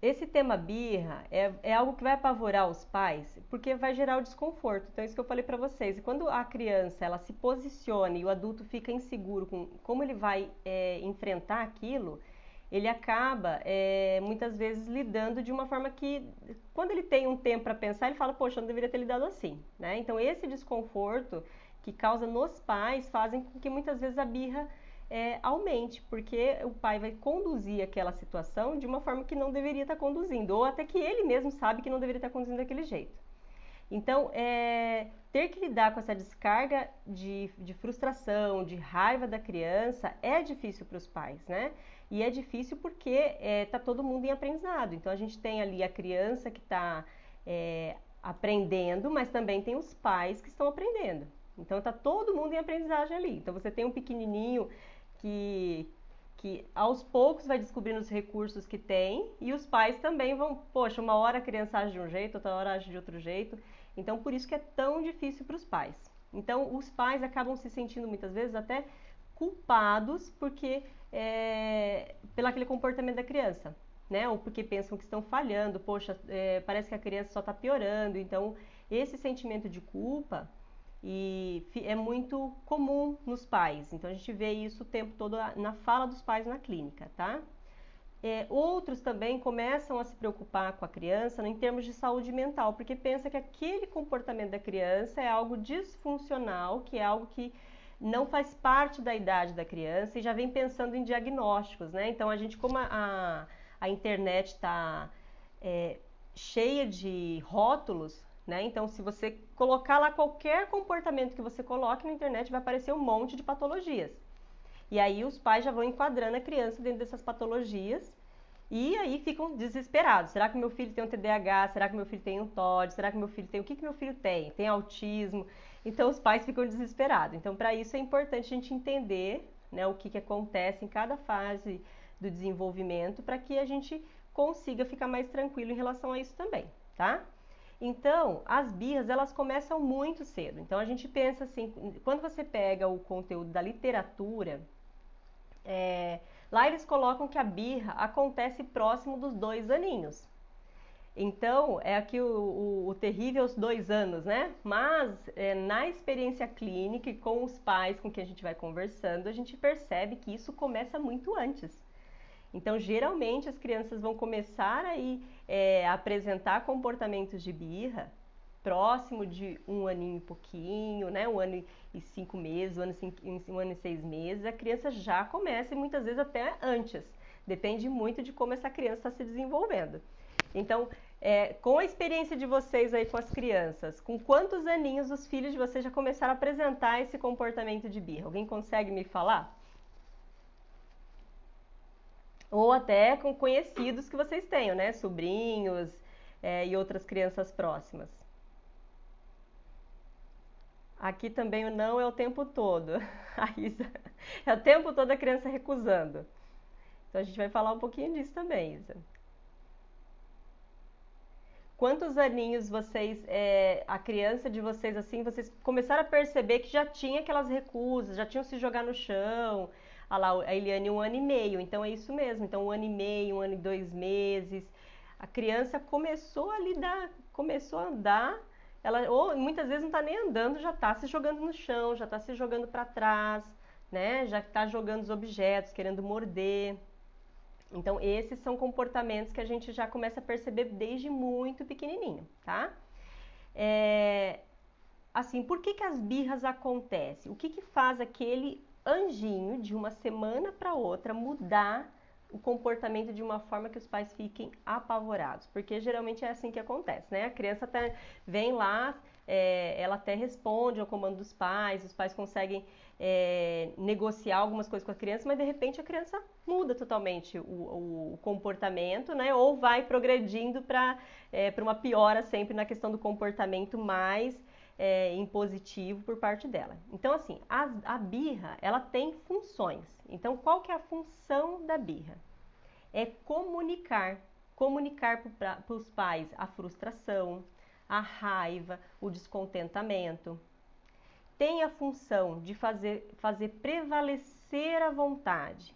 esse tema birra é algo que vai apavorar os pais, porque vai gerar o desconforto. Então, é isso que eu falei para vocês. E quando a criança ela se posiciona e o adulto fica inseguro com como ele vai enfrentar aquilo, ele acaba muitas vezes lidando de uma forma que, quando ele tem um tempo para pensar, ele fala, poxa, eu não deveria ter lidado assim, né? Então, esse desconforto que causa nos pais fazem com que muitas vezes a birra aumente, porque o pai vai conduzir aquela situação de uma forma que não deveria estar conduzindo, ou até que ele mesmo sabe que não deveria estar conduzindo daquele jeito. Então, ter que lidar com essa descarga de frustração, de raiva da criança é difícil para os pais, né? E é difícil porque está todo mundo em aprendizado. Então, a gente tem ali a criança que está aprendendo, mas também tem os pais que estão aprendendo. Então, está todo mundo em aprendizagem ali. Então, você tem um pequenininho que, que aos poucos vai descobrindo os recursos que tem e os pais também vão, poxa, uma hora a criança age de um jeito, outra hora age de outro jeito. Então, por isso que é tão difícil para os pais. Então, os pais acabam se sentindo muitas vezes até culpados porque pelo aquele comportamento da criança, né? Ou porque pensam que estão falhando, poxa, parece que a criança só está piorando. Então, esse sentimento de culpa é muito comum nos pais. Então, a gente vê isso o tempo todo na fala dos pais na clínica, tá? Outros também começam a se preocupar com a criança em termos de saúde mental, porque pensa que aquele comportamento da criança é algo disfuncional, que é algo que não faz parte da idade da criança e já vem pensando em diagnósticos, né? Então, a gente, como a internet está cheia de rótulos, né? Então, se você colocar lá qualquer comportamento que você coloque na internet, vai aparecer um monte de patologias. E aí os pais já vão enquadrando a criança dentro dessas patologias e aí ficam desesperados. Será que meu filho tem um TDAH? Será que meu filho tem um TOD? Será que meu filho tem... O que meu filho tem? Tem autismo? Então os pais ficam desesperados. Então para isso é importante a gente entender, né, o que acontece em cada fase do desenvolvimento para que a gente consiga ficar mais tranquilo em relação a isso também, tá? Então, as birras, elas começam muito cedo. Então, a gente pensa assim, quando você pega o conteúdo da literatura, lá eles colocam que a birra acontece próximo dos 2 aninhos. Então, é aqui o terrível os 2 anos, né? Mas, na experiência clínica e com os pais com quem a gente vai conversando, a gente percebe que isso começa muito antes. Então, geralmente, as crianças vão começar a apresentar comportamentos de birra próximo de 1 aninho e pouquinho, né? 1 ano e 5 meses, 1 ano e 6 meses. A criança já começa e muitas vezes até antes. Depende muito de como essa criança está se desenvolvendo. Então, com a experiência de vocês aí com as crianças, com quantos aninhos os filhos de vocês já começaram a apresentar esse comportamento de birra? Alguém consegue me falar? Ou até com conhecidos que vocês tenham, né? Sobrinhos, e outras crianças próximas. Aqui também o não é o tempo todo. A Isa, é o tempo todo a criança recusando. Então a gente vai falar um pouquinho disso também, Isa. Quantos aninhos vocês, a criança de vocês assim, vocês começaram a perceber que já tinha aquelas recusas, já tinham se jogar no chão? Ah lá, a Eliane 1 ano e meio, então é isso mesmo. Então 1 ano e meio, 1 ano e 2 meses, a criança começou a lidar, começou a andar, ela ou muitas vezes não está nem andando, já está se jogando no chão, já está se jogando para trás, né? Já está jogando os objetos, querendo morder. Então, esses são comportamentos que a gente já começa a perceber desde muito pequenininho, tá? Assim, por que as birras acontecem? O que faz aquele anjinho de uma semana para outra mudar o comportamento de uma forma que os pais fiquem apavorados? Porque geralmente é assim que acontece, né? A criança até vem lá, ela até responde ao comando dos pais, os pais conseguem negociar algumas coisas com a criança, mas de repente a criança muda totalmente o comportamento, né? Ou vai progredindo para uma piora sempre na questão do comportamento mais impositivo por parte dela. Então, assim, a birra, ela tem funções. Então, qual que é a função da birra? É comunicar para os pais a frustração, a raiva, o descontentamento. Tem a função de fazer prevalecer a vontade,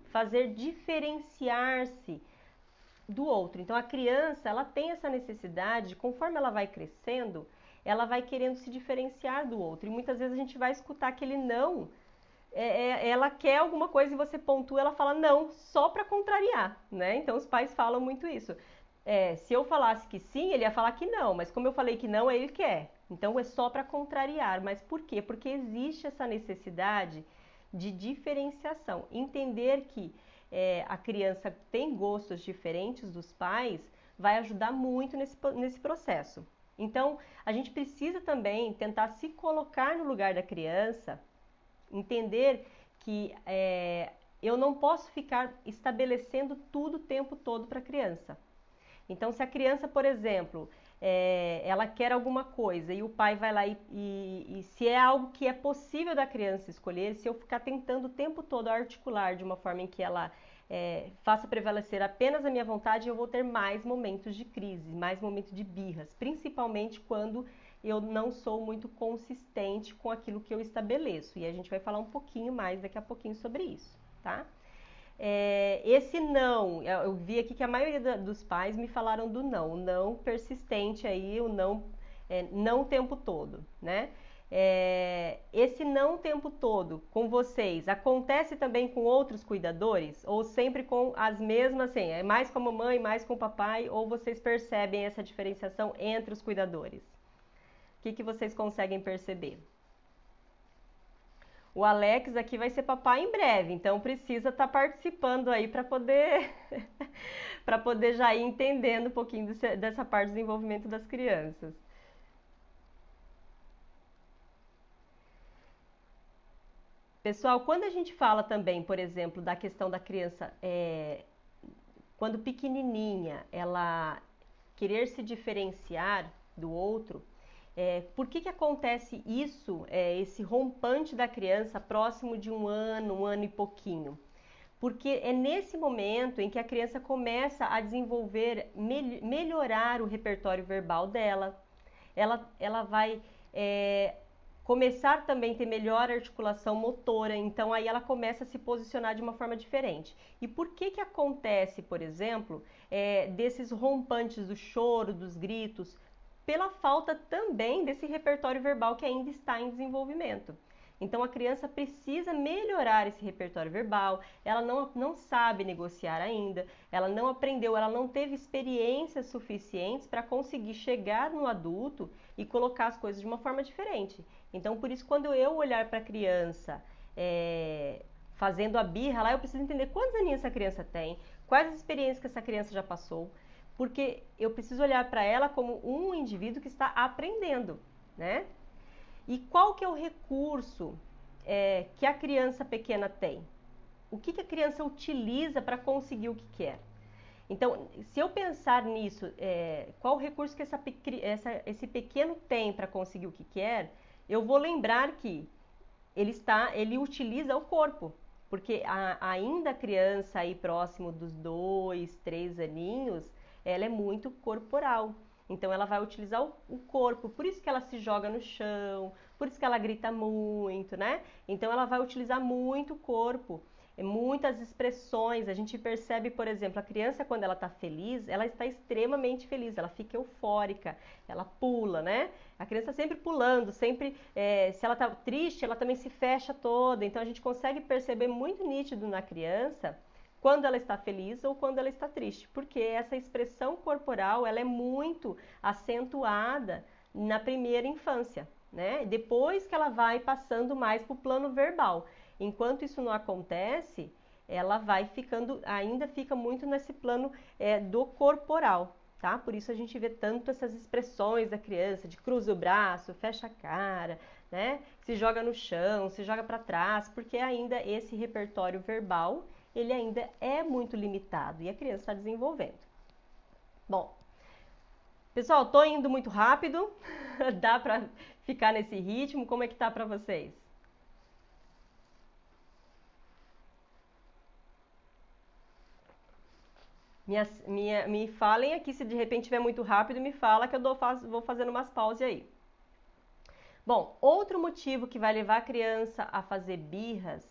fazer diferenciar-se do outro. Então a criança, ela tem essa necessidade, conforme ela vai crescendo, ela vai querendo se diferenciar do outro. E muitas vezes a gente vai escutar aquele não, ela quer alguma coisa e você pontua, ela fala não, só para contrariar, né? Então os pais falam muito isso. Se eu falasse que sim, ele ia falar que não, mas como eu falei que não, ele quer. Então é só para contrariar. Mas por quê? Porque existe essa necessidade de diferenciação. Entender que a criança tem gostos diferentes dos pais vai ajudar muito nesse processo. Então, a gente precisa também tentar se colocar no lugar da criança, entender que eu não posso ficar estabelecendo tudo o tempo todo para a criança. Então, se a criança, por exemplo, ela quer alguma coisa e o pai vai lá e se é algo que é possível da criança escolher, se eu ficar tentando o tempo todo articular de uma forma em que ela faça prevalecer apenas a minha vontade, eu vou ter mais momentos de crise, mais momentos de birras, principalmente quando eu não sou muito consistente com aquilo que eu estabeleço. E a gente vai falar um pouquinho mais daqui a pouquinho sobre isso, tá? Esse não, eu vi aqui que a maioria dos pais me falaram do não, o não persistente aí, o não, não o tempo todo, né? Esse não o tempo todo com vocês acontece também com outros cuidadores? Ou sempre com as mesmas, assim, é mais com a mamãe, mais com o papai? Ou vocês percebem essa diferenciação entre os cuidadores? O que vocês conseguem perceber? O Alex aqui vai ser papai em breve, então precisa estar participando aí para poder para poder já ir entendendo um pouquinho dessa parte do desenvolvimento das crianças. Pessoal, quando a gente fala também, por exemplo, da questão da criança, quando pequenininha, ela querer se diferenciar do outro, por que acontece isso, esse rompante da criança próximo de um ano e pouquinho? Porque é nesse momento em que a criança começa a desenvolver, melhorar o repertório verbal dela, ela vai começar também a ter melhor articulação motora, então aí ela começa a se posicionar de uma forma diferente. E por que acontece, por exemplo, desses rompantes do choro, dos gritos? Pela falta também desse repertório verbal que ainda está em desenvolvimento. Então a criança precisa melhorar esse repertório verbal, ela não sabe negociar ainda, ela não aprendeu, ela não teve experiências suficientes para conseguir chegar no adulto e colocar as coisas de uma forma diferente. Então por isso quando eu olhar para a criança fazendo a birra lá, eu preciso entender quantos aninhos essa criança tem, quais as experiências que essa criança já passou, porque eu preciso olhar para ela como um indivíduo que está aprendendo, né? E qual que é o recurso que a criança pequena tem? O que a criança utiliza para conseguir o que quer? Então, se eu pensar nisso, qual o recurso que esse pequeno tem para conseguir o que quer, eu vou lembrar que ele utiliza o corpo, porque ainda a criança aí próximo dos 2, 3 aninhos, ela é muito corporal. Então ela vai utilizar o corpo, por isso que ela se joga no chão, por isso que ela grita muito, né? Então ela vai utilizar muito o corpo, muitas expressões. A gente percebe, por exemplo, a criança quando ela está feliz, ela está extremamente feliz, ela fica eufórica, ela pula, né? A criança sempre pulando, sempre, se ela está triste, ela também se fecha toda. Então a gente consegue perceber muito nítido na criança quando ela está feliz ou quando ela está triste, porque essa expressão corporal ela é muito acentuada na primeira infância, né? Depois que ela vai passando mais para o plano verbal. Enquanto isso não acontece, ela vai ficando, ainda fica muito nesse plano do corporal, tá? Por isso a gente vê tanto essas expressões da criança, de cruza o braço, fecha a cara, né? Se joga no chão, se joga para trás, porque ainda esse repertório verbal ele ainda é muito limitado e a criança está desenvolvendo. Bom, pessoal, tô indo muito rápido, dá para ficar nesse ritmo? Como é que tá para vocês? Me falem aqui se de repente estiver muito rápido, me fala que eu vou fazendo umas pausas aí. Bom, outro motivo que vai levar a criança a fazer birras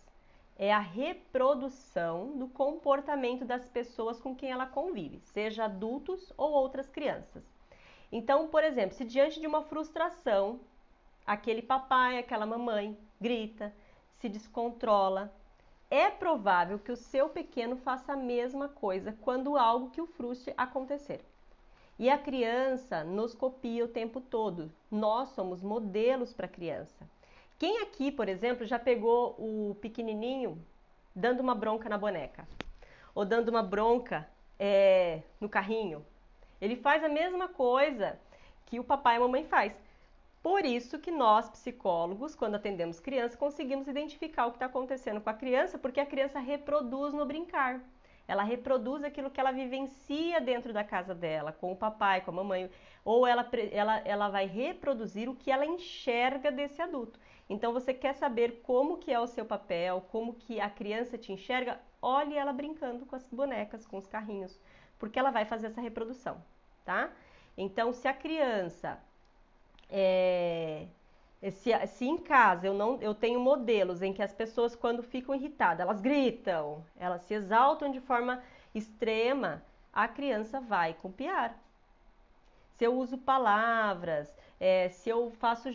é a reprodução do comportamento das pessoas com quem ela convive, seja adultos ou outras crianças. Então, por exemplo, se diante de uma frustração, aquele papai, aquela mamãe grita, se descontrola, é provável que o seu pequeno faça a mesma coisa quando algo que o frustre acontecer. E a criança nos copia o tempo todo. Nós somos modelos para a criança. Quem aqui, por exemplo, já pegou o pequenininho dando uma bronca na boneca? Ou dando uma bronca no carrinho? Ele faz a mesma coisa que o papai e a mamãe faz. Por isso que nós, psicólogos, quando atendemos criança, conseguimos identificar o que está acontecendo com a criança, porque a criança reproduz no brincar. Ela reproduz aquilo que ela vivencia dentro da casa dela, com o papai, com a mamãe, ou ela vai reproduzir o que ela enxerga desse adulto. Então, você quer saber como que é o seu papel, como que a criança te enxerga? Olhe ela brincando com as bonecas, com os carrinhos, porque ela vai fazer essa reprodução, tá? Então, se a criança... Se em casa eu tenho modelos em que as pessoas, quando ficam irritadas, elas gritam, elas se exaltam de forma extrema, a criança vai copiar. Se eu uso palavras, se eu faço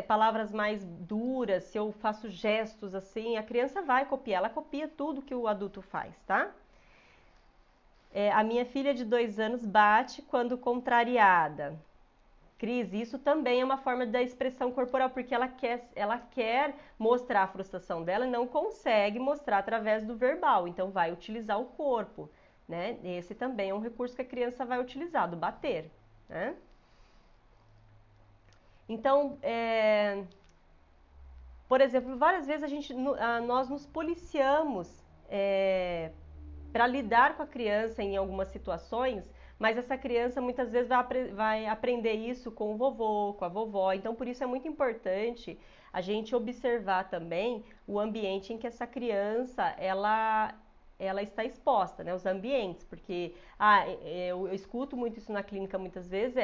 palavras mais duras, se eu faço gestos assim, a criança vai copiar, ela copia tudo que o adulto faz, tá? A minha filha de 2 anos bate quando contrariada. Cris, isso também é uma forma da expressão corporal, porque ela quer mostrar a frustração dela e não consegue mostrar através do verbal, então vai utilizar o corpo, né? Esse também é um recurso que a criança vai utilizar, do bater, né? Então, por exemplo, várias vezes nós nos policiamos para lidar com a criança em algumas situações, mas essa criança muitas vezes vai aprender isso com o vovô, com a vovó. Então, por isso é muito importante a gente observar também o ambiente em que essa criança ela está exposta, né? Os ambientes, porque eu escuto muito isso na clínica muitas vezes,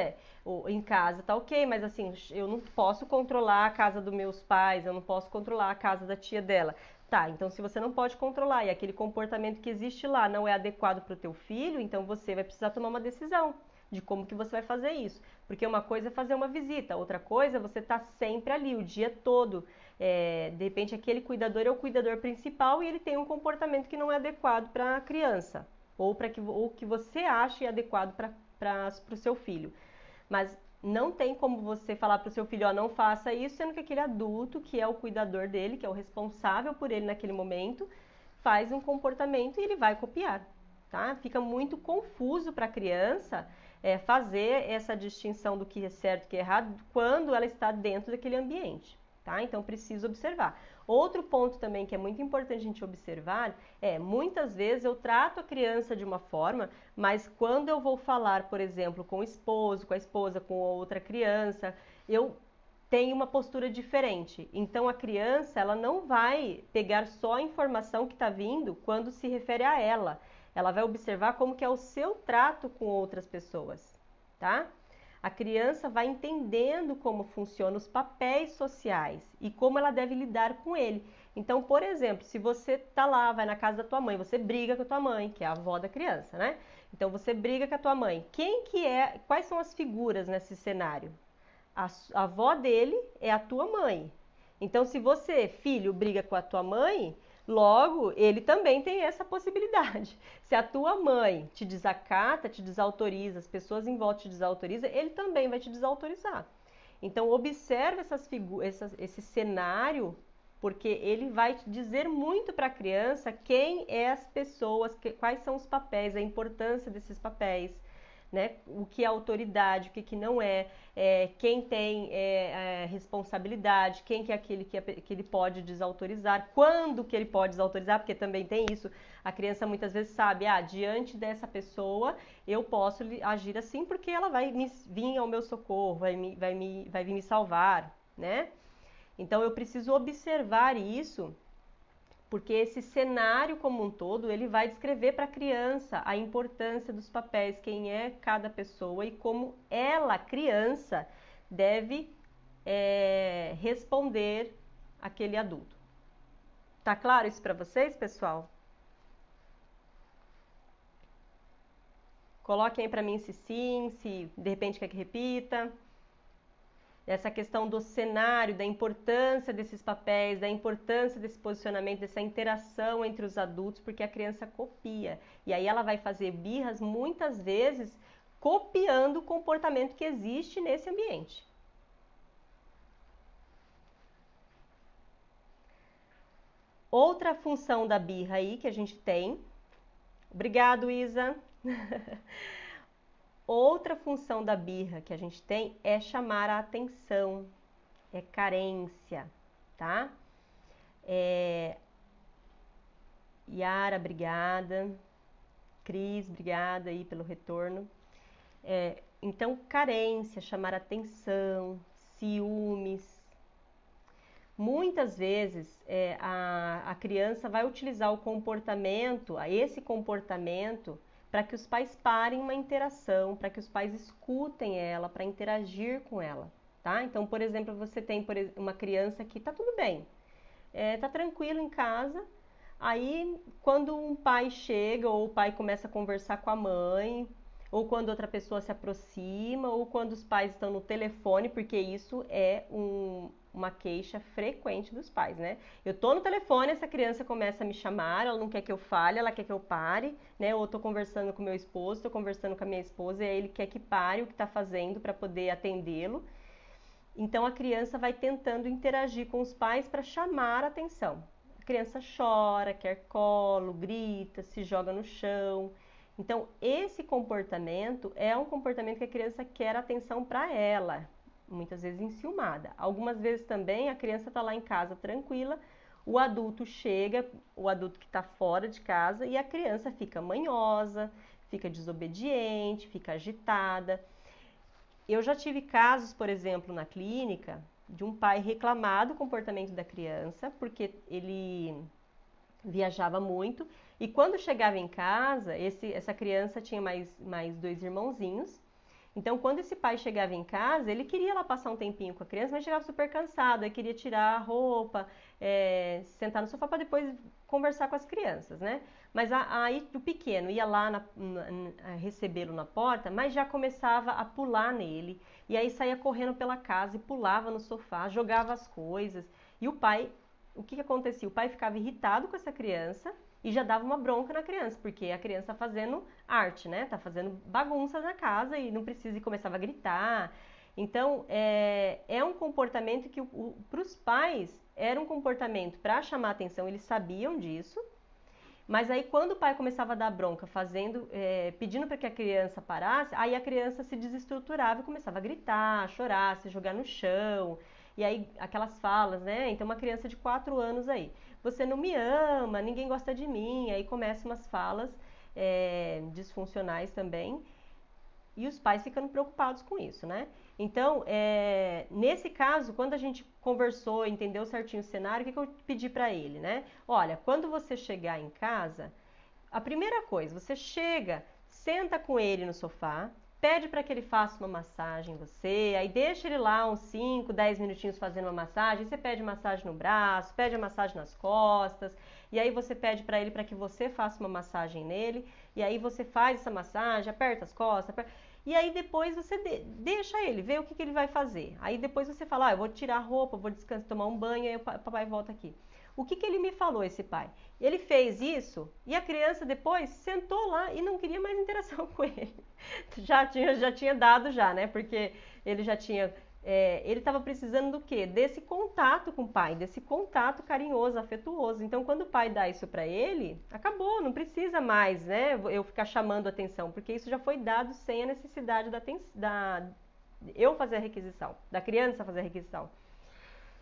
em casa tá ok, mas assim, eu não posso controlar a casa dos meus pais, eu não posso controlar a casa da tia dela. Tá, então se você não pode controlar e aquele comportamento que existe lá não é adequado para o teu filho, então você vai precisar tomar uma decisão de como que você vai fazer isso. Porque uma coisa é fazer uma visita, outra coisa é você estar sempre ali o dia todo. De repente aquele cuidador é o cuidador principal e ele tem um comportamento que não é adequado para a criança, ou que você acha adequado para o seu filho. Mas não tem como você falar para o seu filho, ó, não faça isso, sendo que aquele adulto, que é o cuidador dele, que é o responsável por ele naquele momento, faz um comportamento e ele vai copiar, tá? Fica muito confuso para a criança fazer essa distinção do que é certo e que é errado quando ela está dentro daquele ambiente, tá? Então, preciso observar. Outro ponto também que é muito importante a gente observar muitas vezes eu trato a criança de uma forma, mas quando eu vou falar, por exemplo, com o esposo, com a esposa, com outra criança, eu tenho uma postura diferente. Então, a criança, ela não vai pegar só a informação que está vindo quando se refere a ela. Ela vai observar como que é o seu trato com outras pessoas, tá? A criança vai entendendo como funcionam os papéis sociais e como ela deve lidar com ele. Então, por exemplo, se você tá lá, vai na casa da tua mãe, você briga com a tua mãe, que é a avó da criança, né? Então, você briga com a tua mãe. Quais são as figuras nesse cenário? A avó dele é a tua mãe. Então, se você, filho, briga com a tua mãe, logo, ele também tem essa possibilidade. Se a tua mãe te desacata, te desautoriza, as pessoas em volta te desautorizam, ele também vai te desautorizar. Então, observe esse cenário, porque ele vai dizer muito para a criança quem é as pessoas, quais são os papéis, a importância desses papéis, né? O que é autoridade, o que não quem tem responsabilidade, quem que é aquele que ele pode desautorizar, quando que ele pode desautorizar, porque também tem isso, a criança muitas vezes sabe, diante dessa pessoa eu posso agir assim porque ela vai vir ao meu socorro, vai vir me salvar, né? Então eu preciso observar isso, porque esse cenário como um todo, ele vai descrever para a criança a importância dos papéis, quem é cada pessoa e como ela, criança, deve responder aquele adulto. Tá claro isso para vocês, pessoal? Coloquem aí para mim se sim, se de repente quer que repita. Essa questão do cenário, da importância desses papéis, da importância desse posicionamento, dessa interação entre os adultos, porque a criança copia. E aí ela vai fazer birras muitas vezes copiando o comportamento que existe nesse ambiente. Outra função da birra aí que a gente tem. Obrigado, Isa. Outra função da birra que a gente tem é chamar a atenção, é carência, tá? Yara, obrigada. Cris, obrigada aí pelo retorno. Então, carência, chamar atenção, ciúmes. Muitas vezes a criança vai utilizar o comportamento, esse comportamento, para que os pais parem uma interação, para que os pais escutem ela, para interagir com ela, tá? Então, por exemplo, você tem uma criança que tá tudo bem, tá tranquilo em casa, aí quando um pai chega ou o pai começa a conversar com a mãe, ou quando outra pessoa se aproxima, ou quando os pais estão no telefone, porque isso é uma queixa frequente dos pais, né? Eu tô no telefone, essa criança começa a me chamar, ela não quer que eu fale, ela quer que eu pare, né? Ou eu tô conversando com meu esposo, tô conversando com a minha esposa, e aí ele quer que pare o que tá fazendo para poder atendê-lo. Então a criança vai tentando interagir com os pais para chamar a atenção. A criança chora, quer colo, grita, se joga no chão. Então, esse comportamento é um comportamento que a criança quer atenção para ela, muitas vezes enciumada. Algumas vezes também a criança está lá em casa tranquila, o adulto chega, o adulto que está fora de casa, e a criança fica manhosa, fica desobediente, fica agitada. Eu já tive casos, por exemplo, na clínica, de um pai reclamar do comportamento da criança, porque ele viajava muito, e quando chegava em casa, essa criança tinha mais dois irmãozinhos. Então, quando esse pai chegava em casa, ele queria lá passar um tempinho com a criança, mas chegava super cansado, aí queria tirar a roupa, sentar no sofá para depois conversar com as crianças, né? Mas aí o pequeno ia lá recebê-lo na porta, mas já começava a pular nele, e aí saía correndo pela casa e pulava no sofá, jogava as coisas, e o pai, o que acontecia? O pai ficava irritado com essa criança e já dava uma bronca na criança, porque a criança tá fazendo arte, né? Tá fazendo bagunça na casa e não precisa, e começava a gritar. Então, é um comportamento que para os pais era um comportamento para chamar atenção, eles sabiam disso, mas aí quando o pai começava a dar bronca, pedindo para que a criança parasse, aí a criança se desestruturava e começava a gritar, a chorar, se jogar no chão. E aí aquelas falas, né? Então uma criança de 4 anos aí, você não me ama, ninguém gosta de mim. Aí começam umas falas disfuncionais também. E os pais ficando preocupados com isso, né? Então, nesse caso, quando a gente conversou, entendeu certinho o cenário, o que eu pedi para ele, né? Olha, quando você chegar em casa, a primeira coisa, você chega, senta com ele no sofá, pede para que ele faça uma massagem em você, aí deixa ele lá uns 5, 10 minutinhos fazendo uma massagem, você pede massagem no braço, pede a massagem nas costas, e aí você pede para ele para que você faça uma massagem nele, e aí você faz essa massagem, aperta as costas, e aí depois você deixa ele, vê o que ele vai fazer. Aí depois você fala, eu vou tirar a roupa, vou descansar, tomar um banho, aí o papai volta aqui. O que ele me falou, esse pai? Ele fez isso e a criança depois sentou lá e não queria mais interação com ele. Já tinha dado já, né? Porque ele já tinha... ele estava precisando do quê? Desse contato com o pai, desse contato carinhoso, afetuoso. Então, quando o pai dá isso para ele, acabou, não precisa mais, né? Eu ficar chamando atenção, porque isso já foi dado sem a necessidade eu fazer a requisição, da criança fazer a requisição.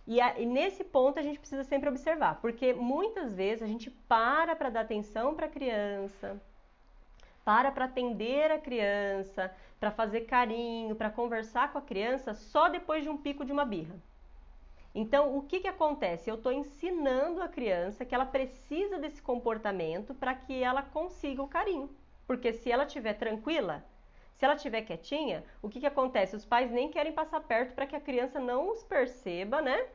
E nesse ponto a gente precisa sempre observar, porque muitas vezes a gente para dar atenção para a criança, para atender a criança, para fazer carinho, para conversar com a criança só depois de um pico de uma birra. Então, o que acontece? Eu estou ensinando a criança que ela precisa desse comportamento para que ela consiga o carinho. Porque se ela estiver tranquila, se ela estiver quietinha, o que acontece? Os pais nem querem passar perto para que a criança não os perceba, né?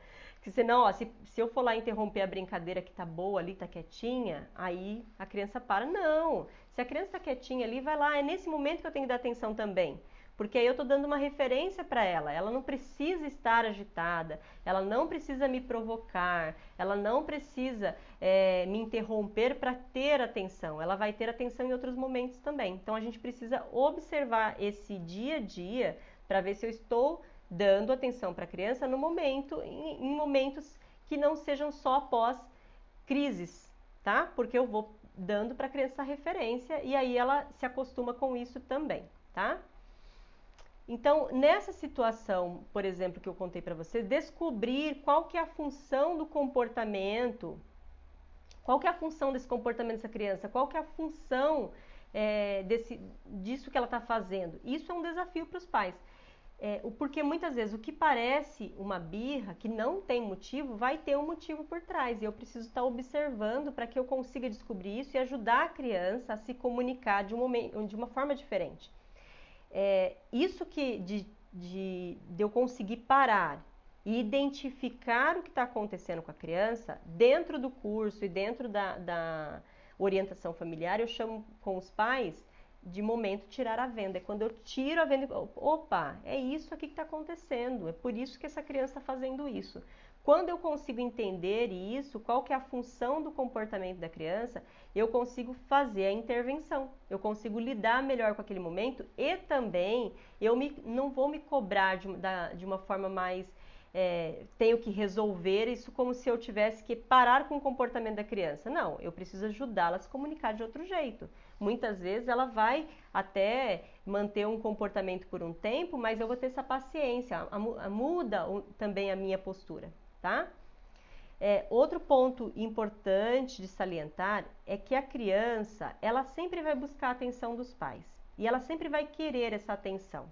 Se senão, ó, se eu for lá interromper a brincadeira que tá boa ali, tá quietinha, aí a criança para. Não! Se a criança tá quietinha ali, vai lá. É nesse momento que eu tenho que dar atenção também. Porque aí eu tô dando uma referência para ela. Ela não precisa estar agitada, ela não precisa me provocar, ela não precisa me interromper para ter atenção. Ela vai ter atenção em outros momentos também. Então a gente precisa observar esse dia a dia para ver se eu estou dando atenção para a criança no momento, em momentos que não sejam só após crises, tá? Porque eu vou dando para a criança referência e aí ela se acostuma com isso também, tá? Então, nessa situação, por exemplo, que eu contei para vocês, descobrir qual que é a função do comportamento, qual que é a função desse comportamento dessa criança, qual que é a função disso que ela está fazendo. Isso é um desafio para os pais. Porque muitas vezes o que parece uma birra, que não tem motivo, vai ter um motivo por trás. E eu preciso estar observando para que eu consiga descobrir isso e ajudar a criança a se comunicar de uma forma diferente. Isso de eu conseguir parar e identificar o que está acontecendo com a criança, dentro do curso e dentro da orientação familiar, eu chamo com os pais de momento tirar a venda. É quando eu tiro a venda, opa, é isso aqui que está acontecendo, é por isso que essa criança está fazendo isso. Quando eu consigo entender isso, qual que é a função do comportamento da criança, eu consigo fazer a intervenção, eu consigo lidar melhor com aquele momento e também não vou me cobrar de uma forma mais tenho que resolver isso como se eu tivesse que parar com o comportamento da criança. Não, eu preciso ajudá-la a se comunicar de outro jeito. Muitas vezes ela vai até manter um comportamento por um tempo, mas eu vou ter essa paciência, muda também a minha postura, tá? Outro ponto importante de salientar é que a criança, ela sempre vai buscar a atenção dos pais e ela sempre vai querer essa atenção.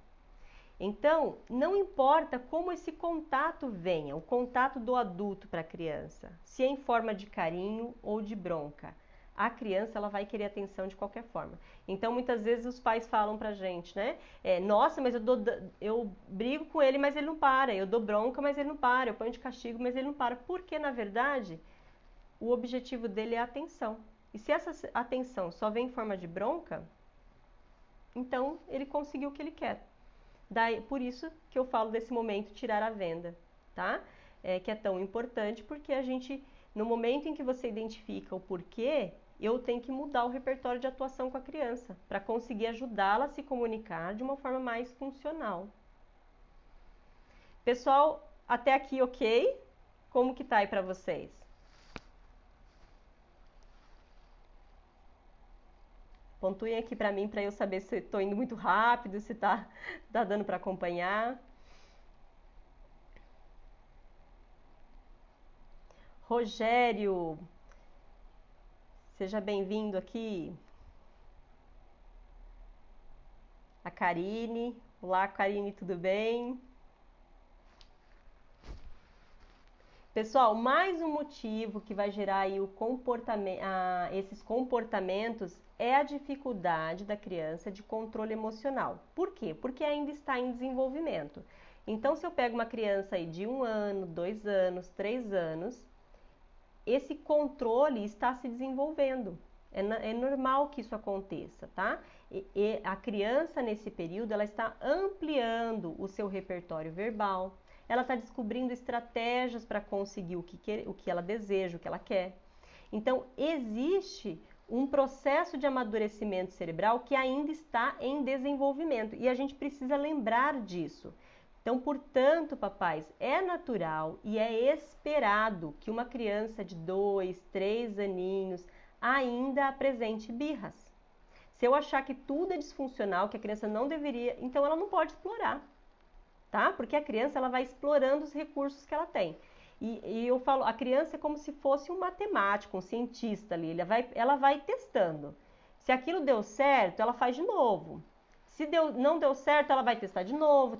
Então, não importa como esse contato venha, o contato do adulto para a criança, se é em forma de carinho ou de bronca, a criança ela vai querer atenção de qualquer forma. Então, muitas vezes os pais falam pra gente, né? Nossa, mas eu brigo com ele, mas ele não para. Eu dou bronca, mas ele não para. Eu ponho de castigo, mas ele não para. Porque, na verdade, o objetivo dele é a atenção. E se essa atenção só vem em forma de bronca, então ele conseguiu o que ele quer. Por isso que eu falo desse momento tirar a venda, tá? Que é tão importante porque a gente, no momento em que você identifica o porquê, eu tenho que mudar o repertório de atuação com a criança para conseguir ajudá-la a se comunicar de uma forma mais funcional. Pessoal, até aqui ok? Como que tá aí para vocês? Pontuem aqui para mim para eu saber se estou indo muito rápido, se tá dando para acompanhar. Rogério, seja bem-vindo aqui. A Karine. Olá, Karine, tudo bem? Pessoal, mais um motivo que vai gerar aí esses comportamentos é a dificuldade da criança de controle emocional. Por quê? Porque ainda está em desenvolvimento. Então, se eu pego uma criança aí de 1 ano, 2 anos, 3 anos, esse controle está se desenvolvendo. É normal que isso aconteça, tá? E a criança, nesse período, ela está ampliando o seu repertório verbal, ela está descobrindo estratégias para conseguir o que ela deseja, o que ela quer. Então, existe um processo de amadurecimento cerebral que ainda está em desenvolvimento e a gente precisa lembrar disso. Então, portanto, papais, é natural e é esperado que uma criança de 2, 3 aninhos ainda apresente birras. Se eu achar que tudo é disfuncional, que a criança não deveria, então ela não pode explorar, tá? Porque a criança ela vai explorando os recursos que ela tem. E eu falo, a criança é como se fosse um matemático, um cientista ali, ela vai testando. Se aquilo deu certo, ela faz de novo. Se não deu certo, ela vai testar de novo,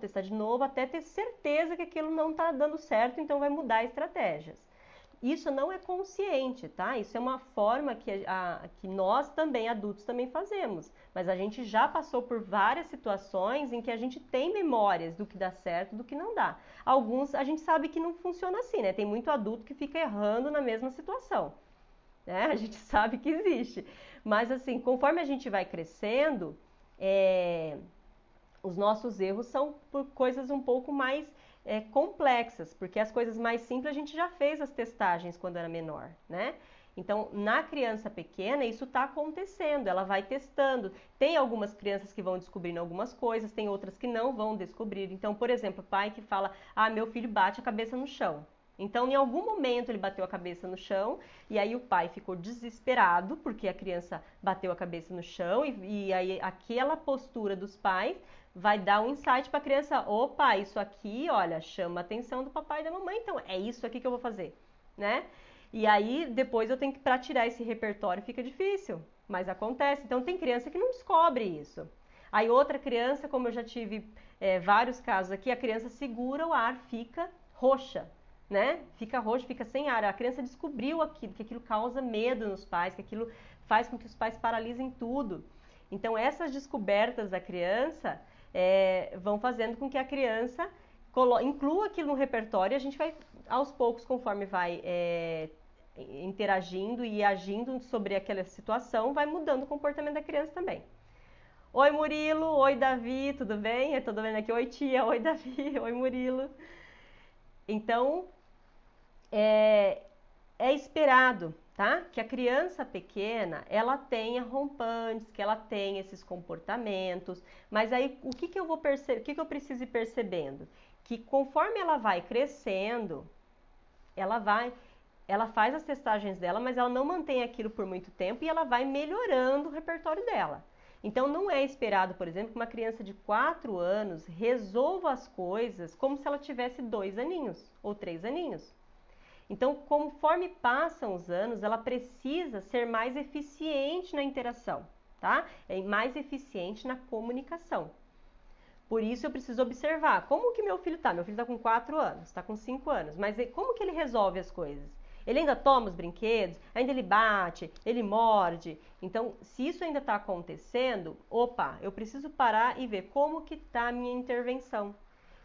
até ter certeza que aquilo não está dando certo, então vai mudar estratégias. Isso não é consciente, tá? Isso é uma forma que nós também, adultos, também fazemos. mas a gente já passou por várias situações em que a gente tem memórias do que dá certo, do que não dá. Alguns a gente sabe que não funciona assim, né? Tem muito adulto que fica errando na mesma situação, né? A gente sabe que existe. Mas assim, conforme a gente vai crescendo, os nossos erros são por coisas um pouco mais complexas, porque as coisas mais simples a gente já fez as testagens quando era menor, né? Então, na criança pequena, isso está acontecendo, ela vai testando. Tem algumas crianças que vão descobrindo algumas coisas, tem outras que não vão descobrir. Então, por exemplo, o pai que fala, meu filho bate a cabeça no chão. Então, em algum momento ele bateu a cabeça no chão e aí o pai ficou desesperado porque a criança bateu a cabeça no chão e aí aquela postura dos pais vai dar um insight para a criança, opa, isso aqui, olha, chama a atenção do papai e da mamãe, então é isso aqui que eu vou fazer, né? E aí depois eu tenho que, para tirar esse repertório fica difícil, mas acontece. Então tem criança que não descobre isso. Aí outra criança, como eu já tive vários casos aqui, a criança segura o ar, fica roxa, né? Fica roxa, fica sem ar. A criança descobriu aquilo, que aquilo causa medo nos pais, que aquilo faz com que os pais paralisem tudo. Então essas descobertas da criança vão fazendo com que a criança inclua aquilo no repertório e a gente vai, aos poucos, conforme vai interagindo e agindo sobre aquela situação, vai mudando o comportamento da criança também. Oi, Murilo. Oi, Davi. Tudo bem? Eu tô vendo aqui. Oi, tia. Oi, Davi. Oi, Murilo. Então, é esperado, tá? Que a criança pequena, ela tenha rompantes, que ela tenha esses comportamentos, mas aí o que eu vou perceber, o que eu preciso ir percebendo? Que conforme ela vai crescendo, ela faz as testagens dela, mas ela não mantém aquilo por muito tempo e ela vai melhorando o repertório dela. Então não é esperado, por exemplo, que uma criança de 4 anos resolva as coisas como se ela tivesse 2 aninhos ou 3 aninhos. Então, conforme passam os anos, ela precisa ser mais eficiente na interação, tá? É mais eficiente na comunicação. Por isso eu preciso observar como que meu filho tá. Meu filho tá com 4 anos, tá com 5 anos, mas como que ele resolve as coisas? Ele ainda toma os brinquedos, ainda ele bate, ele morde. Então, se isso ainda está acontecendo, opa, eu preciso parar e ver como que tá a minha intervenção.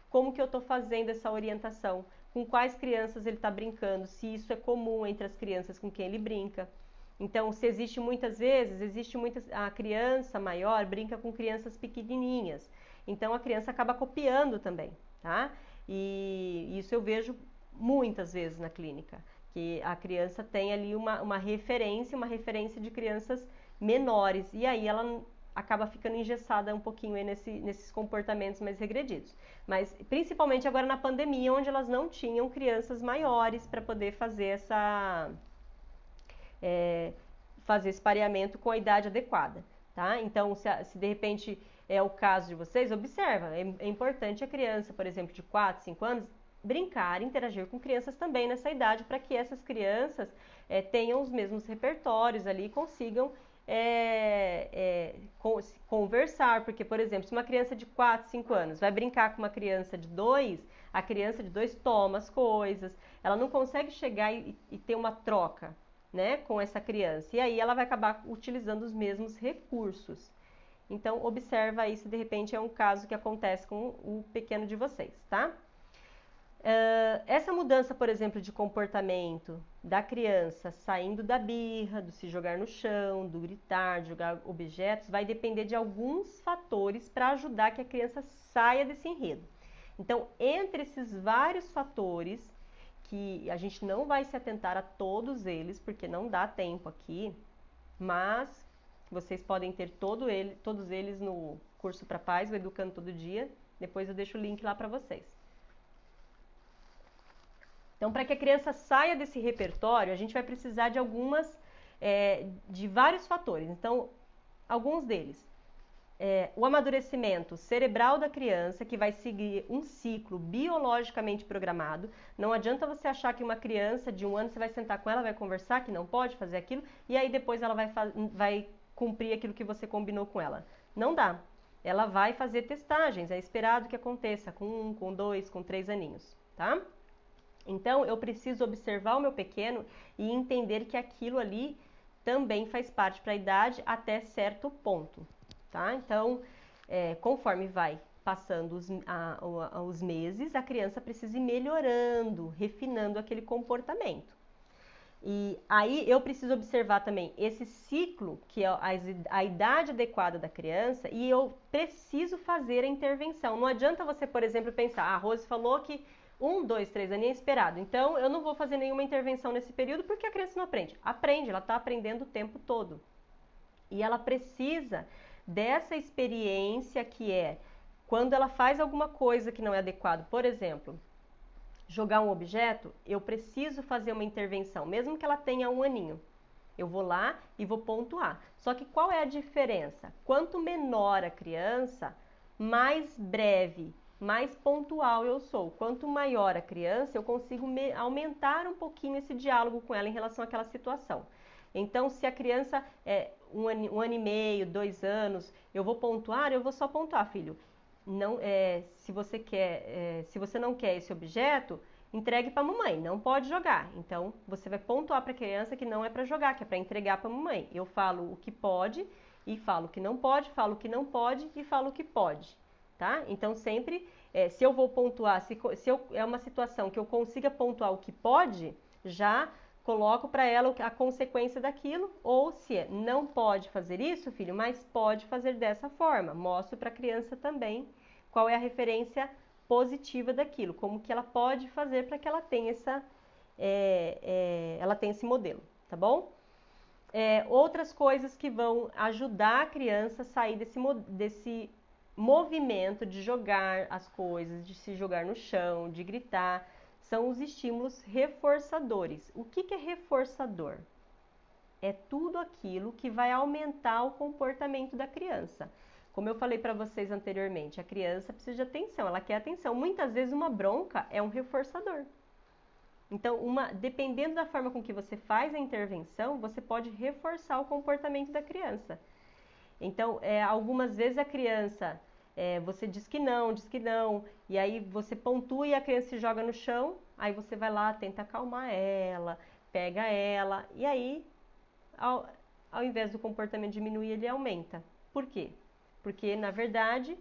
Como que eu estou fazendo essa orientação? Com quais crianças ele está brincando? Se isso é comum entre as crianças com quem ele brinca. Então, se existe muitas vezes, a criança maior brinca com crianças pequenininhas. Então, a criança acaba copiando também, tá? E isso eu vejo muitas vezes na clínica, que a criança tem ali uma referência de crianças menores. E aí ela acaba ficando engessada um pouquinho aí nesses comportamentos mais regredidos. Mas principalmente agora na pandemia, onde elas não tinham crianças maiores para poder fazer fazer esse pareamento com a idade adequada, tá? Então, se de repente é o caso de vocês, observa, é importante a criança, por exemplo, de 4, 5 anos, brincar, interagir com crianças também nessa idade, para que essas crianças tenham os mesmos repertórios ali e consigam conversar, porque, por exemplo, se uma criança de 4, 5 anos vai brincar com uma criança de 2, a criança de 2 toma as coisas, ela não consegue chegar e ter uma troca, né, com essa criança, e aí ela vai acabar utilizando os mesmos recursos. Então, observa aí se de repente é um caso que acontece com o pequeno de vocês, tá? Essa mudança, por exemplo, de comportamento da criança saindo da birra, do se jogar no chão, do gritar, de jogar objetos, vai depender de alguns fatores para ajudar que a criança saia desse enredo. Então, entre esses vários fatores, que a gente não vai se atentar a todos eles, porque não dá tempo aqui, mas vocês podem ter todos eles no curso para pais, o Educando Todo Dia. Depois eu deixo o link lá para vocês. Então, para que a criança saia desse repertório, a gente vai precisar de de vários fatores. Então, alguns deles. O amadurecimento cerebral da criança, que vai seguir um ciclo biologicamente programado. Não adianta você achar que uma criança de 1 ano, você vai sentar com ela, vai conversar, que não pode fazer aquilo, e aí depois ela vai cumprir aquilo que você combinou com ela. Não dá. Ela vai fazer testagens, é esperado que aconteça com 1, com 2, com 3 aninhos, tá? Então, eu preciso observar o meu pequeno e entender que aquilo ali também faz parte para a idade até certo ponto, tá? Então, conforme vai passando os meses, a criança precisa ir melhorando, refinando aquele comportamento. E aí eu preciso observar também esse ciclo, que é a idade adequada da criança, e eu preciso fazer a intervenção. Não adianta você, por exemplo, pensar, a Rose falou que 1, 2, 3 anos é esperado, então eu não vou fazer nenhuma intervenção nesse período porque a criança não aprende. Aprende, ela está aprendendo o tempo todo. E ela precisa dessa experiência que é quando ela faz alguma coisa que não é adequado, por exemplo, jogar um objeto, eu preciso fazer uma intervenção, mesmo que ela tenha 1 aninho. Eu vou lá e vou pontuar. Só que qual é a diferença? Quanto menor a criança, mais breve, mais pontual eu sou. Quanto maior a criança, eu consigo aumentar um pouquinho esse diálogo com ela em relação àquela situação. Então, se a criança é 1 ano e meio, 2 anos, eu vou pontuar, eu vou só pontuar, filho. Não, se você não quer esse objeto, entregue para a mamãe, não pode jogar. Então, você vai pontuar para a criança que não é para jogar, que é para entregar para a mamãe. Eu falo o que pode e falo o que não pode, falo o que não pode e falo o que pode, tá? Então, sempre, se eu vou pontuar, se é uma situação que eu consiga pontuar o que pode, já coloco para ela a consequência daquilo, ou se não pode fazer isso, filho, mas pode fazer dessa forma. Mostro para a criança também qual é a referência positiva daquilo, como que ela pode fazer para que ela tenha ela tenha esse modelo, tá bom? Outras coisas que vão ajudar a criança a sair desse movimento de jogar as coisas, de se jogar no chão, de gritar, são os estímulos reforçadores. O que é reforçador? É tudo aquilo que vai aumentar o comportamento da criança. Como eu falei para vocês anteriormente, a criança precisa de atenção, ela quer atenção. Muitas vezes uma bronca é um reforçador. Então, dependendo da forma com que você faz a intervenção, você pode reforçar o comportamento da criança. Então, algumas vezes a criança, você diz que não, e aí você pontua e a criança se joga no chão, aí você vai lá, tenta acalmar ela, pega ela, e aí, ao invés do comportamento diminuir, ele aumenta. Por quê? Porque, na verdade,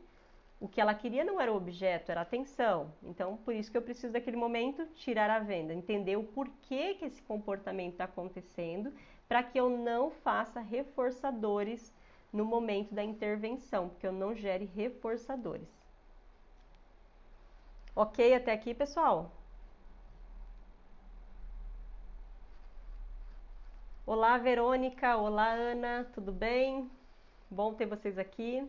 o que ela queria não era o objeto, era a atenção. Então, por isso que eu preciso daquele momento tirar a venda, entender o porquê que esse comportamento está acontecendo, para que eu não faça reforçadores no momento da intervenção, porque eu não gere reforçadores. Ok até aqui, pessoal? Olá, Verônica. Olá, Ana. Tudo bem? Bom ter vocês aqui.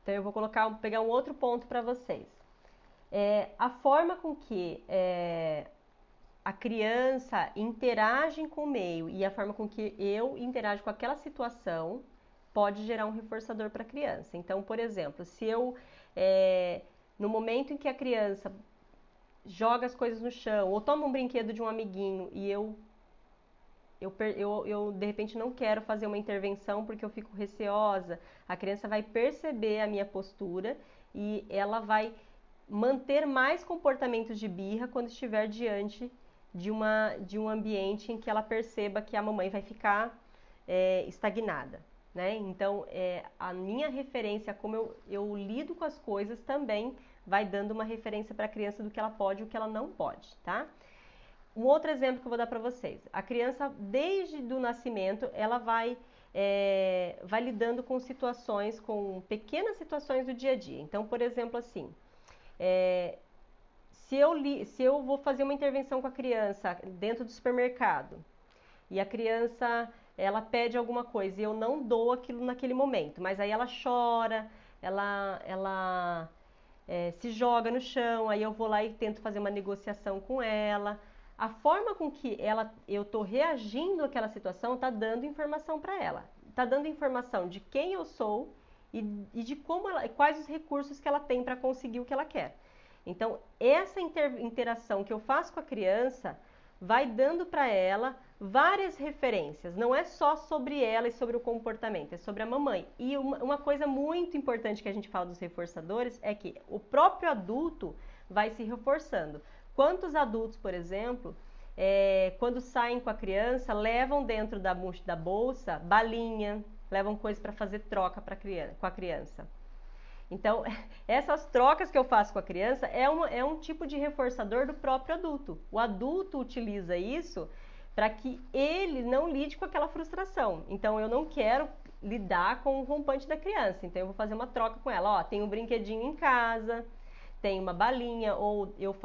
Então, eu vou pegar um outro ponto para vocês. A forma com que a criança interage com o meio e a forma com que eu interajo com aquela situação pode gerar um reforçador para a criança. Então, por exemplo, se eu, no momento em que a criança joga as coisas no chão ou toma um brinquedo de um amiguinho e eu de repente não quero fazer uma intervenção porque eu fico receosa, a criança vai perceber a minha postura e ela vai manter mais comportamentos de birra quando estiver diante de um ambiente em que ela perceba que a mamãe vai ficar estagnada, né? Então, a minha referência, como eu lido com as coisas, também vai dando uma referência para a criança do que ela pode e o que ela não pode, tá? Um outro exemplo que eu vou dar para vocês. A criança, desde o nascimento, ela vai lidando com situações, com pequenas situações do dia a dia. Então, por exemplo, assim, se eu vou fazer uma intervenção com a criança dentro do supermercado e a criança ela pede alguma coisa e eu não dou aquilo naquele momento, mas aí ela chora, ela se joga no chão, aí eu vou lá e tento fazer uma negociação com ela. A forma com que eu estou reagindo àquela situação está dando informação para ela. Está dando informação de quem eu sou e de quais os recursos que ela tem para conseguir o que ela quer. Então, essa interação que eu faço com a criança vai dando para ela várias referências. Não é só sobre ela e sobre o comportamento, é sobre a mamãe. E uma coisa muito importante que a gente fala dos reforçadores é que o próprio adulto vai se reforçando. quantos adultos, por exemplo, quando saem com a criança, levam dentro da bolsa balinha, levam coisas para fazer troca com a criança. Então, essas trocas que eu faço com a criança é um tipo de reforçador do próprio adulto. O adulto utiliza isso para que ele não lide com aquela frustração. Então, eu não quero lidar com o rompante da criança. Então, eu vou fazer uma troca com ela. Ó, tem um brinquedinho em casa, tem uma balinha, ou eu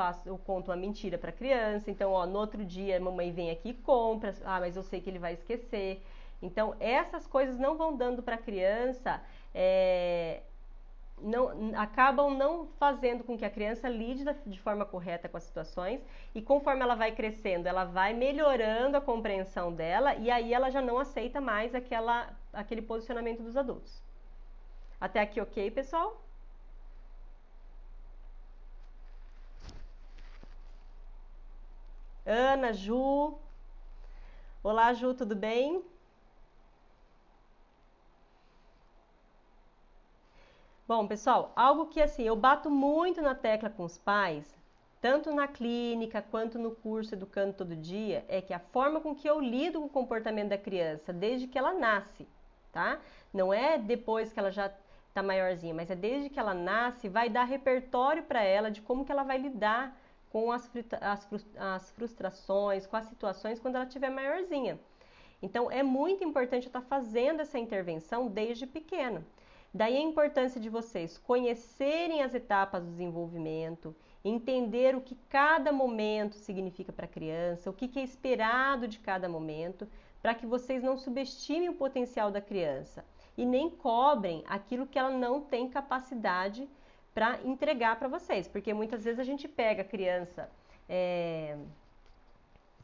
conto uma mentira para a criança. Então, ó, no outro dia, a mamãe vem aqui e compra. Ah, mas eu sei que ele vai esquecer. Então, essas coisas não vão dando para a criança... acabam não fazendo com que a criança lide de forma correta com as situações, e conforme ela vai crescendo, ela vai melhorando a compreensão dela, e aí ela já não aceita mais aquele posicionamento dos adultos. Até aqui ok, pessoal? Ana, Ju. Olá, Ju, tudo bem? Bom, pessoal, algo que assim, eu bato muito na tecla com os pais, tanto na clínica quanto no curso Educando Todo Dia, é que a forma com que eu lido com o comportamento da criança desde que ela nasce, tá? Não é depois que ela já tá maiorzinha, mas é desde que ela nasce, vai dar repertório para ela de como que ela vai lidar com as frustrações, com as situações quando ela estiver maiorzinha. Então, é muito importante eu estar fazendo essa intervenção desde pequena. Daí a importância de vocês conhecerem as etapas do desenvolvimento, entender o que cada momento significa para a criança, o que é esperado de cada momento, para que vocês não subestimem o potencial da criança e nem cobrem aquilo que ela não tem capacidade para entregar para vocês, porque muitas vezes a gente pega a criança,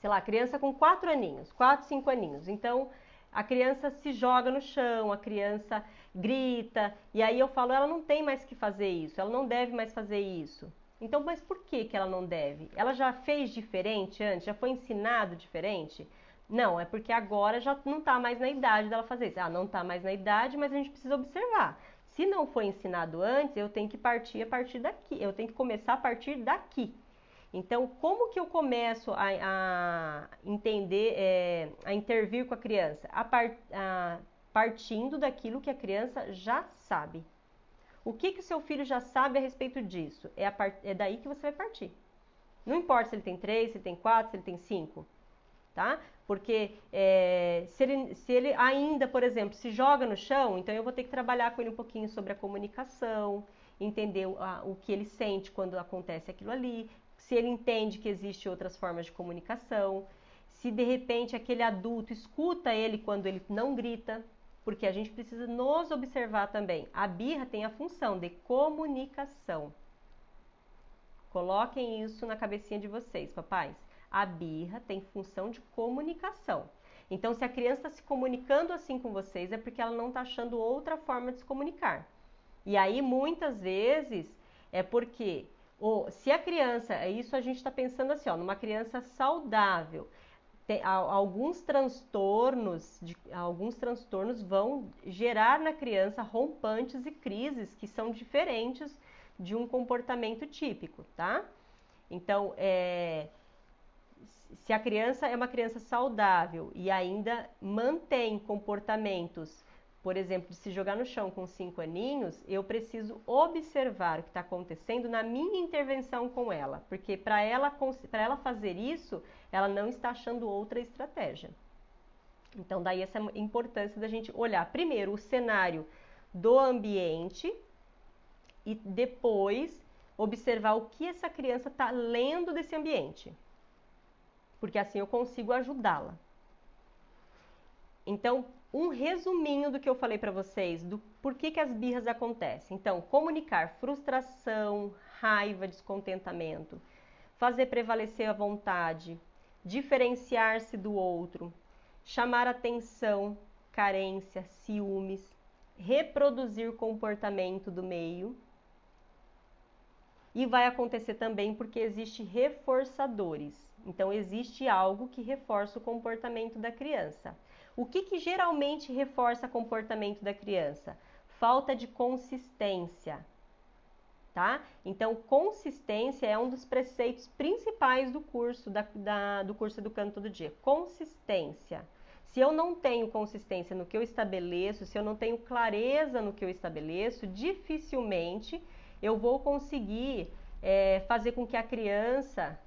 sei lá, criança com 4 aninhos, 4, 5 aninhos, então a criança se joga no chão, a criança grita, e aí eu falo, ela não tem mais que fazer isso, ela não deve mais fazer isso. Então, mas por que ela não deve? Ela já fez diferente antes? Já foi ensinado diferente? Não, é porque agora já não está mais na idade dela fazer isso. Ah, não está mais na idade, mas a gente precisa observar. Se não foi ensinado antes, eu tenho que partir a partir daqui, eu tenho que começar a partir daqui. Então, como que eu começo a entender, a intervir com a criança? Partindo daquilo que a criança já sabe. O que o seu filho já sabe a respeito disso? É daí que você vai partir. Não importa se ele tem 3, se ele tem 4, se ele tem 5, tá? Porque se ele ainda, por exemplo, se joga no chão, então eu vou ter que trabalhar com ele um pouquinho sobre a comunicação, entender o que ele sente quando acontece aquilo ali, se ele entende que existem outras formas de comunicação, se de repente aquele adulto escuta ele quando ele não grita, porque a gente precisa nos observar também. A birra tem a função de comunicação. Coloquem isso na cabecinha de vocês, papais. A birra tem função de comunicação. Então, se a criança está se comunicando assim com vocês, é porque ela não está achando outra forma de se comunicar. E aí, muitas vezes, é porque se a criança, isso a gente está pensando assim, ó, numa criança saudável, alguns transtornos vão gerar na criança rompantes e crises que são diferentes de um comportamento típico, tá? Então, se a criança é uma criança saudável e ainda mantém comportamentos, por exemplo, de se jogar no chão com 5 aninhos, eu preciso observar o que está acontecendo na minha intervenção com ela, porque para ela fazer isso, ela não está achando outra estratégia. Então, daí essa importância da gente olhar primeiro o cenário do ambiente e depois observar o que essa criança está lendo desse ambiente, porque assim eu consigo ajudá-la. Então, um resuminho do que eu falei para vocês, do porquê que as birras acontecem. Então, comunicar frustração, raiva, descontentamento, fazer prevalecer a vontade, diferenciar-se do outro, chamar atenção, carência, ciúmes, reproduzir o comportamento do meio. E vai acontecer também porque existe reforçadores. Então, existe algo que reforça o comportamento da criança. O que geralmente reforça o comportamento da criança? Falta de consistência. tá? Então, consistência é um dos preceitos principais do curso, do curso Educando Todo Dia. Consistência. Se eu não tenho consistência no que eu estabeleço, se eu não tenho clareza no que eu estabeleço, dificilmente eu vou conseguir fazer com que a criança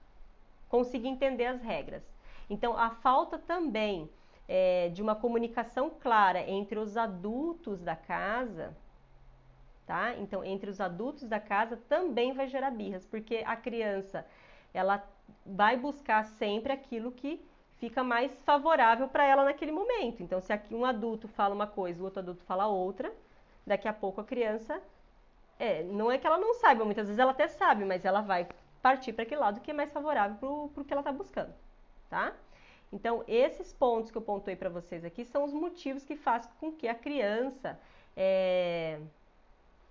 consiga entender as regras. Então, a falta também de uma comunicação clara entre os adultos da casa, tá? Então, entre os adultos da casa também vai gerar birras, porque a criança, ela vai buscar sempre aquilo que fica mais favorável para ela naquele momento. Então, se aqui um adulto fala uma coisa, o outro adulto fala outra, daqui a pouco a criança, não é que ela não saiba, muitas vezes ela até sabe, mas ela vai partir para aquele lado que é mais favorável para o que ela está buscando, tá? Então, esses pontos que eu pontuei para vocês aqui são os motivos que fazem com que a criança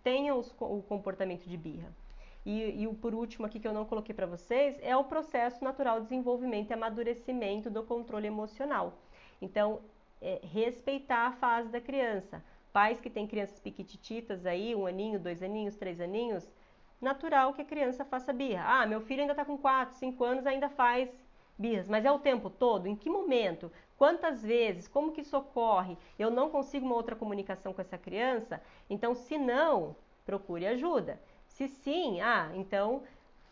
tenha o comportamento de birra. E o por último aqui que eu não coloquei para vocês é o processo natural de desenvolvimento e amadurecimento do controle emocional. Então, respeitar a fase da criança. Pais que têm crianças piquitititas aí, 1 aninho, 2 aninhos, 3 aninhos, natural que a criança faça birra. Ah, meu filho ainda está com 4, 5 anos, ainda faz birras, mas é o tempo todo? Em que momento? Quantas vezes? Como que isso ocorre? Eu não consigo uma outra comunicação com essa criança? Então, se não, procure ajuda. Se sim, então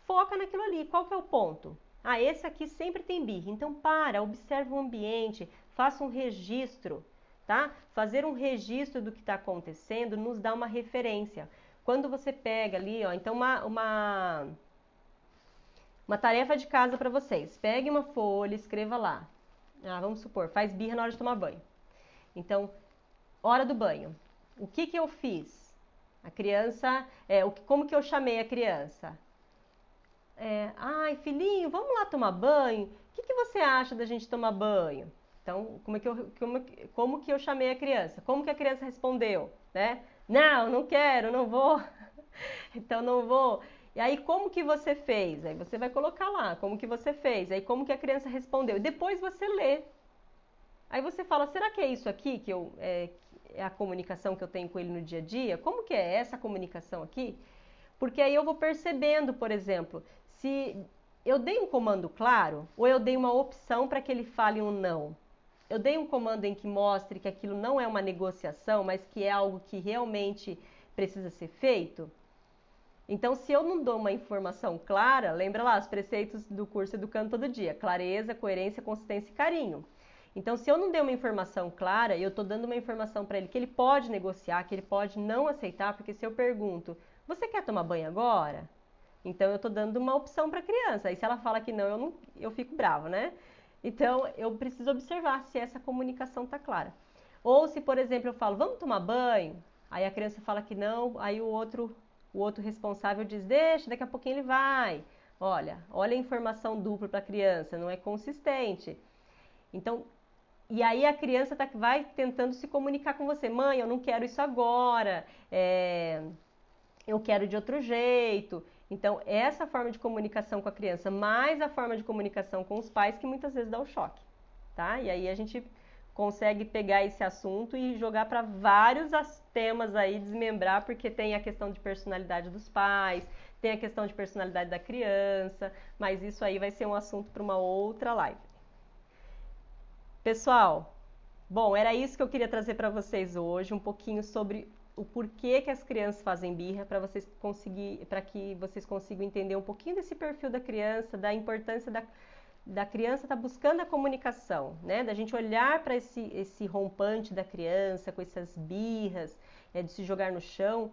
foca naquilo ali. Qual que é o ponto? Esse aqui sempre tem birra. Então, observe o ambiente, faça um registro, tá? Fazer um registro do que está acontecendo nos dá uma referência. Quando você pega ali, então uma tarefa de casa para vocês. Pegue uma folha, escreva lá. Vamos supor, faz birra na hora de tomar banho. Então, hora do banho. O que eu fiz? A criança, como que eu chamei a criança? Ai, filhinho, vamos lá tomar banho? O que você acha da gente tomar banho? Então, como que eu chamei a criança? Como que a criança respondeu, né? Não quero, não vou. Então, não vou. E aí, como que você fez? Aí você vai colocar lá, como que você fez? Aí, como que a criança respondeu? Depois você lê. Aí você fala, será que é isso aqui que é a comunicação que eu tenho com ele no dia a dia? Como que é essa comunicação aqui? Porque aí eu vou percebendo, por exemplo, se eu dei um comando claro ou eu dei uma opção para que ele fale um não. Eu dei um comando em que mostre que aquilo não é uma negociação, mas que é algo que realmente precisa ser feito. Então, se eu não dou uma informação clara, lembra lá os preceitos do curso Educando Todo Dia: clareza, coerência, consistência e carinho. Então, se eu não dei uma informação clara, eu estou dando uma informação para ele que ele pode negociar, que ele pode não aceitar, porque se eu pergunto, você quer tomar banho agora? Então, eu estou dando uma opção para a criança. Aí, se ela fala que não, eu fico brava, né? Então, eu preciso observar se essa comunicação está clara. Ou se, por exemplo, eu falo, vamos tomar banho? Aí a criança fala que não, aí o outro responsável diz, deixa, daqui a pouquinho ele vai. Olha a informação dupla para a criança, não é consistente. Então, e aí a criança vai tentando se comunicar com você. Mãe, eu não quero isso agora, eu quero de outro jeito. Então, essa forma de comunicação com a criança, mais a forma de comunicação com os pais, que muitas vezes dá o choque, tá? E aí a gente consegue pegar esse assunto e jogar para vários temas aí, desmembrar, porque tem a questão de personalidade dos pais, tem a questão de personalidade da criança, mas isso aí vai ser um assunto para uma outra live. Pessoal, bom, era isso que eu queria trazer para vocês hoje, um pouquinho sobre o porquê que as crianças fazem birra, para que vocês consigam entender um pouquinho desse perfil da criança, da importância da criança estar buscando a comunicação, né? Da gente olhar para esse rompante da criança, com essas birras, de se jogar no chão,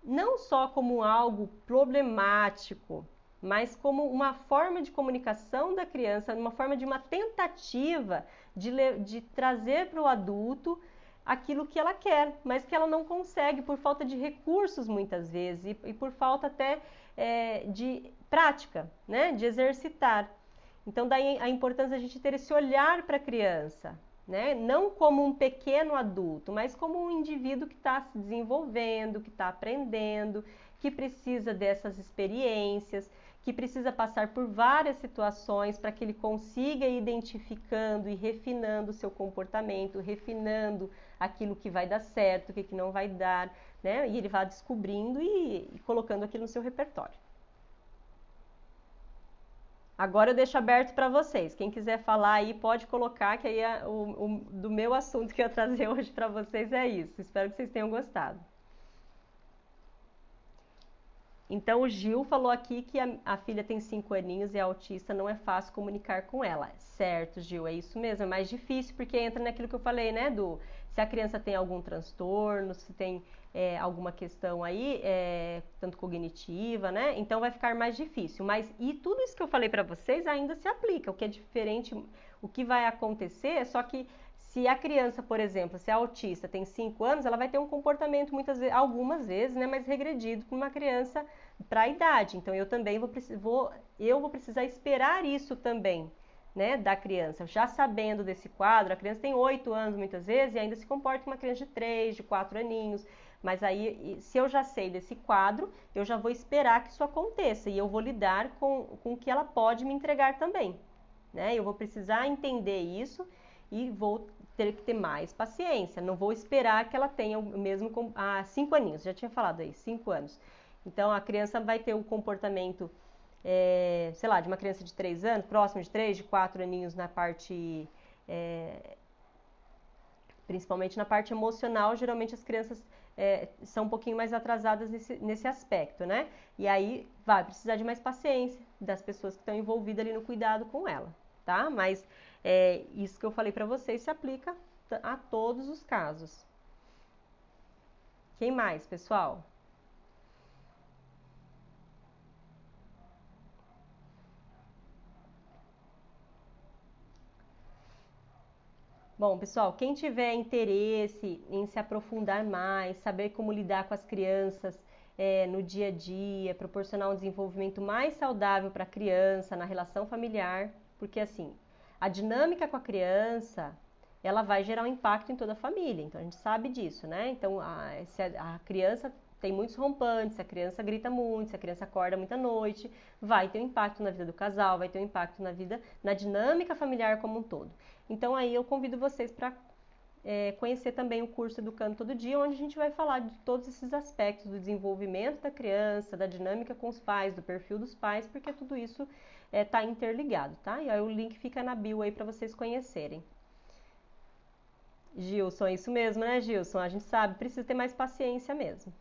não só como algo problemático, mas como uma forma de comunicação da criança, uma forma de uma tentativa de trazer para o adulto aquilo que ela quer, mas que ela não consegue por falta de recursos muitas vezes e por falta até de prática, né? De exercitar. Então, daí a importância da gente ter esse olhar para a criança, né? Não como um pequeno adulto, mas como um indivíduo que está se desenvolvendo, que está aprendendo, que precisa dessas experiências, que precisa passar por várias situações para que ele consiga ir identificando e refinando o seu comportamento, refinando aquilo que vai dar certo, o que não vai dar, né? E ele vai descobrindo e colocando aquilo no seu repertório. Agora eu deixo aberto para vocês. Quem quiser falar aí pode colocar, que aí do meu assunto que eu trazer hoje para vocês é isso. Espero que vocês tenham gostado. Então o Gil falou aqui que a filha tem 5 aninhos e é autista, não é fácil comunicar com ela. Certo, Gil, é isso mesmo, é mais difícil porque entra naquilo que eu falei, né, se a criança tem algum transtorno, se tem alguma questão aí, tanto cognitiva, né, então vai ficar mais difícil. Mas, e tudo isso que eu falei para vocês ainda se aplica, o que é diferente, o que vai acontecer é só que se a criança, por exemplo, se é autista, tem 5 anos, ela vai ter um comportamento muitas vezes, algumas vezes, né, mais regredido para uma criança para a idade. Então eu também vou precisar esperar isso também, né, da criança. Já sabendo desse quadro, a criança tem 8 anos muitas vezes e ainda se comporta como uma criança de 3, de 4 aninhos. Mas aí, se eu já sei desse quadro, eu já vou esperar que isso aconteça e eu vou lidar com o que ela pode me entregar também, né? Eu vou precisar entender isso e vou ter que ter mais paciência. Não vou esperar que ela tenha o mesmo 5 aninhos. Já tinha falado aí, 5 anos. Então a criança vai ter o comportamento, sei lá, de uma criança de 3 anos, próximo de 3, de 4 aninhos na parte, principalmente na parte emocional. Geralmente as crianças são um pouquinho mais atrasadas nesse aspecto, né? E aí vai precisar de mais paciência das pessoas que estão envolvidas ali no cuidado com ela, tá? Mas isso que eu falei para vocês se aplica a todos os casos. Quem mais, pessoal? Bom, pessoal, quem tiver interesse em se aprofundar mais, saber como lidar com as crianças no dia a dia, proporcionar um desenvolvimento mais saudável para a criança, na relação familiar, porque assim, a dinâmica com a criança, ela vai gerar um impacto em toda a família, então a gente sabe disso, né? Então, se a criança tem muitos rompantes, se a criança grita muito, se a criança acorda muita noite, vai ter um impacto na vida do casal, vai ter um impacto na dinâmica familiar como um todo. Então aí eu convido vocês para conhecer também o curso Educando Todo Dia, onde a gente vai falar de todos esses aspectos do desenvolvimento da criança, da dinâmica com os pais, do perfil dos pais, porque tudo isso está interligado, tá? E aí o link fica na bio aí para vocês conhecerem. Gilson, é isso mesmo, né, Gilson? A gente sabe, precisa ter mais paciência mesmo.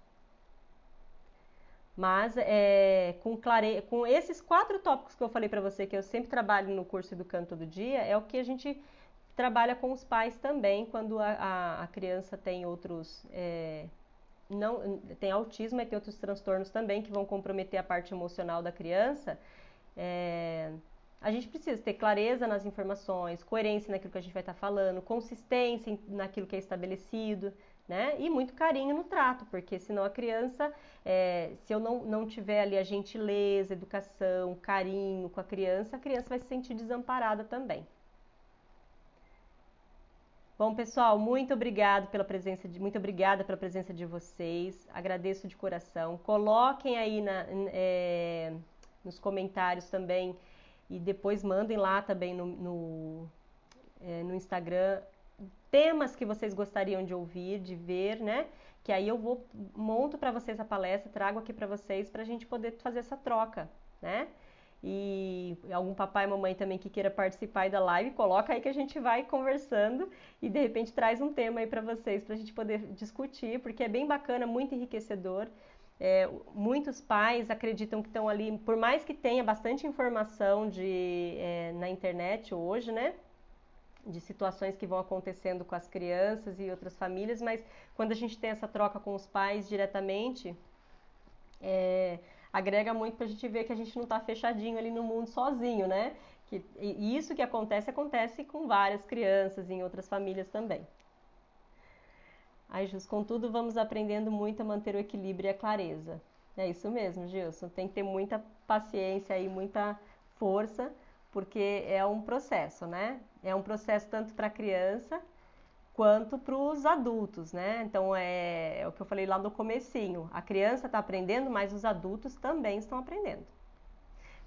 Mas com esses 4 tópicos que eu falei para você, que eu sempre trabalho no curso Educando Todo Dia, é o que a gente trabalha com os pais também, quando a criança tem outros... não, tem autismo e tem outros transtornos também que vão comprometer a parte emocional da criança. A gente precisa ter clareza nas informações, coerência naquilo que a gente vai estar falando, consistência naquilo que é estabelecido, né? E muito carinho no trato, porque senão a criança, se eu não tiver ali a gentileza, educação, carinho com a criança vai se sentir desamparada também. Bom, pessoal, muito obrigada pela presença de vocês. Agradeço de coração. Coloquem aí nos comentários também e depois mandem lá também no Instagram temas que vocês gostariam de ouvir, de ver, né? Que aí eu monto para vocês a palestra, trago aqui para vocês para a gente poder fazer essa troca, né? E algum papai e mamãe também que queira participar da live, coloca aí que a gente vai conversando e de repente traz um tema aí para vocês, para a gente poder discutir, porque é bem bacana, muito enriquecedor. Muitos pais acreditam que estão ali, por mais que tenha bastante informação na internet hoje, né? De situações que vão acontecendo com as crianças e outras famílias, mas quando a gente tem essa troca com os pais diretamente, agrega muito pra gente ver que a gente não tá fechadinho ali no mundo sozinho, né? E isso que acontece com várias crianças e em outras famílias também. Aí, Jus, contudo, vamos aprendendo muito a manter o equilíbrio e a clareza. É isso mesmo, Gilson. Tem que ter muita paciência e muita força, porque é um processo, né? É um processo tanto para a criança quanto para os adultos, né? Então é o que eu falei lá no comecinho. A criança está aprendendo, mas os adultos também estão aprendendo.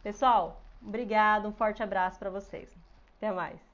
Pessoal, obrigado, um forte abraço para vocês. Até mais.